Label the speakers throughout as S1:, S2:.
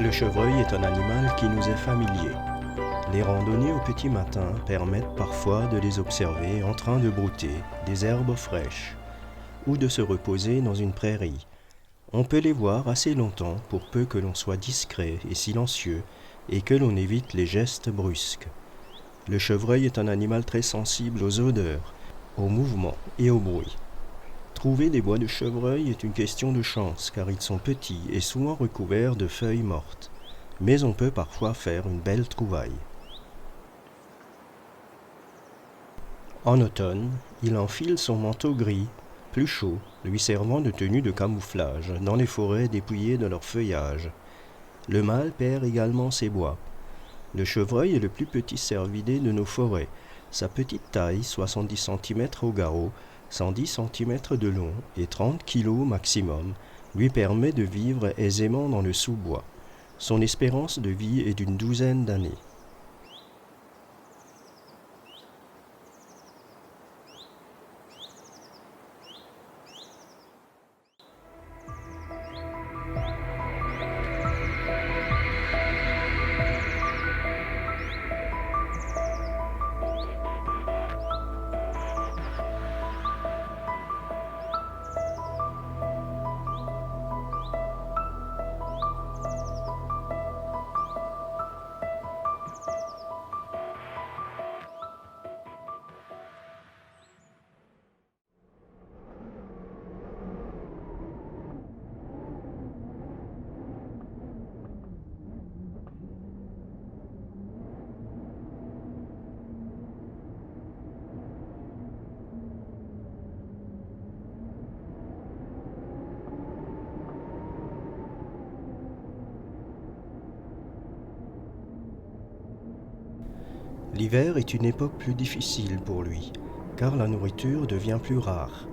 S1: Le chevreuil est un animal qui nous est familier. Les randonnées au petit matin permettent parfois de les observer en train de brouter des herbes fraîches ou de se reposer dans une prairie. On peut les voir assez longtemps pour peu que l'on soit discret et silencieux et que l'on évite les gestes brusques. Le chevreuil est un animal très sensible aux odeurs, aux mouvements et au bruit. Trouver des bois de chevreuil est une question de chance car ils sont petits et souvent recouverts de feuilles mortes. Mais on peut parfois faire une belle trouvaille. En automne, il enfile son manteau gris, plus chaud, lui servant de tenue de camouflage dans les forêts dépouillées de leur feuillage. Le mâle perd également ses bois. Le chevreuil est le plus petit cervidé de nos forêts. Sa petite taille, 70 cm au garrot, 110 cm de long et 30 kg maximum, lui permet de vivre aisément dans le sous-bois. Son espérance de vie est d'une douzaine d'années. L'hiver est une époque plus difficile pour lui, car la nourriture devient plus rare.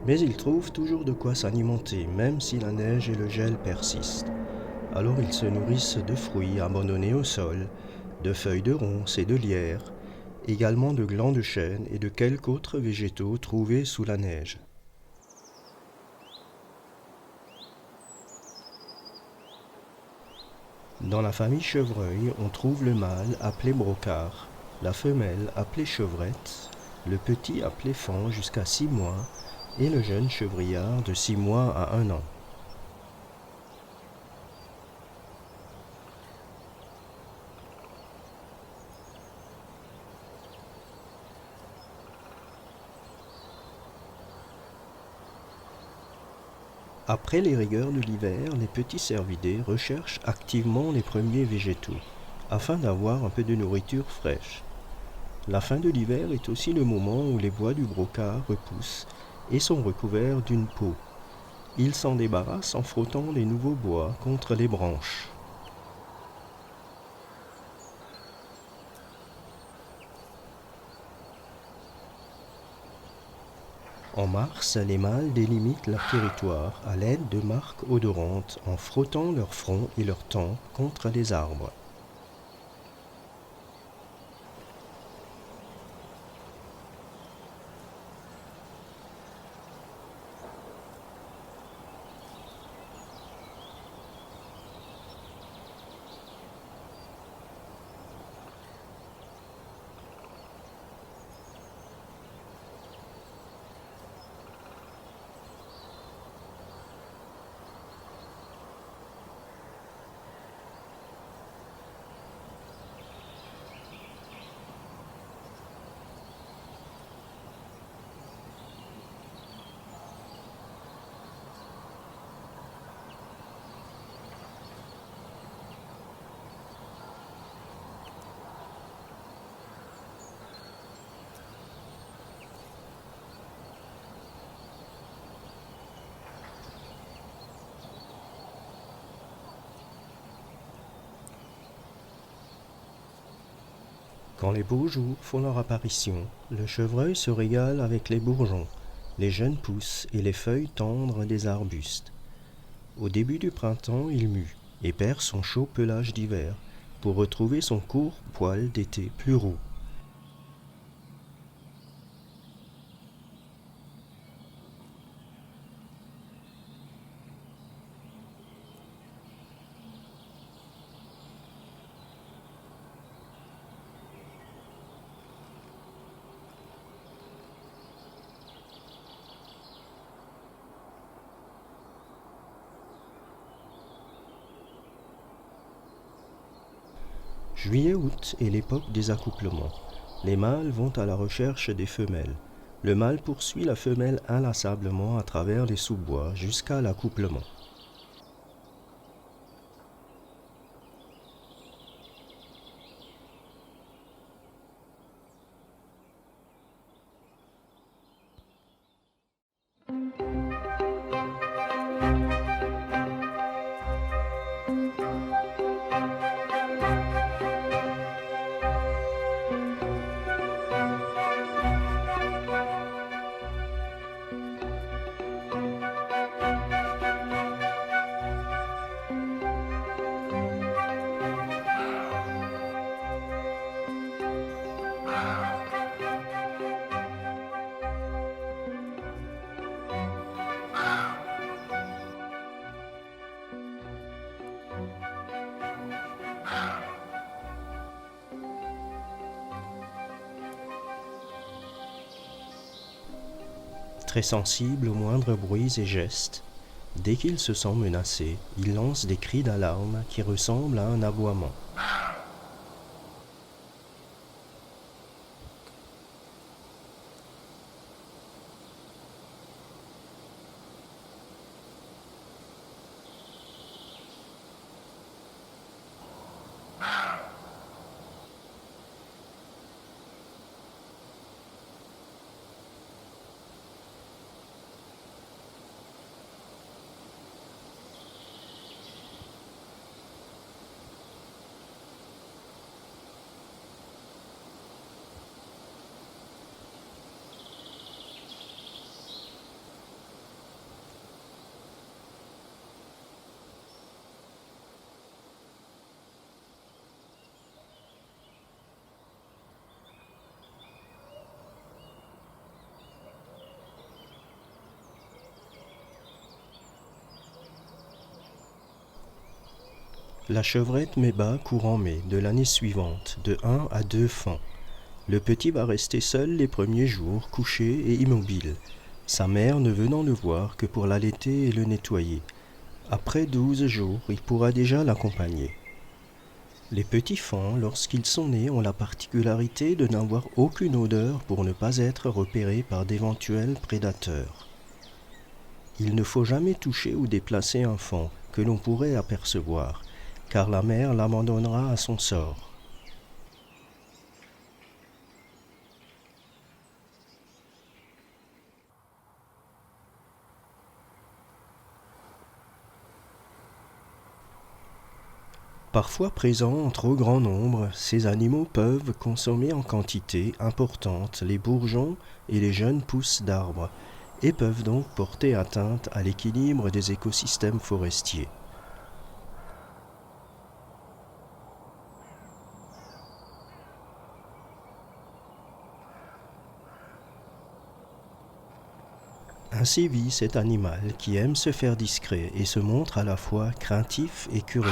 S1: Mais il trouve toujours de quoi s'alimenter, même si la neige et le gel persistent. Alors ils se nourrissent de fruits abandonnés au sol, de feuilles de ronces et de lierre, également de glands de chêne et de quelques autres végétaux trouvés sous la neige. Dans la famille chevreuil, on trouve le mâle appelé brocard, la femelle appelée chevrette, le petit appelé faon jusqu'à 6 mois et le jeune chevrillard de 6 mois à 1 an. Après les rigueurs de l'hiver, les petits cervidés recherchent activement les premiers végétaux, afin d'avoir un peu de nourriture fraîche. La fin de l'hiver est aussi le moment où les bois du brocard repoussent et sont recouverts d'une peau. Ils s'en débarrassent en frottant les nouveaux bois contre les branches. En mars, les mâles délimitent leur territoire à l'aide de marques odorantes en frottant leur front et leur tempe contre les arbres. Quand les beaux jours font leur apparition, le chevreuil se régale avec les bourgeons, les jeunes pousses et les feuilles tendres des arbustes. Au début du printemps, il mue et perd son chaud pelage d'hiver pour retrouver son court poil d'été plus roux. Juillet-août est l'époque des accouplements. Les mâles vont à la recherche des femelles. Le mâle poursuit la femelle inlassablement à travers les sous-bois jusqu'à l'accouplement. Très sensible aux moindres bruits et gestes, dès qu'il se sent menacé, il lance des cris d'alarme qui ressemblent à un aboiement. La chevrette met bas courant mai de l'année suivante, de 1 à 2 faons. Le petit va rester seul les premiers jours, couché et immobile, sa mère ne venant le voir que pour l'allaiter et le nettoyer. Après 12 jours, il pourra déjà l'accompagner. Les petits faons, lorsqu'ils sont nés, ont la particularité de n'avoir aucune odeur pour ne pas être repérés par d'éventuels prédateurs. Il ne faut jamais toucher ou déplacer un faon que l'on pourrait apercevoir, car la mère l'abandonnera à son sort. Parfois présents en trop grand nombre, ces animaux peuvent consommer en quantité importante les bourgeons et les jeunes pousses d'arbres, et peuvent donc porter atteinte à l'équilibre des écosystèmes forestiers. Ainsi vit cet animal qui aime se faire discret et se montre à la fois craintif et curieux.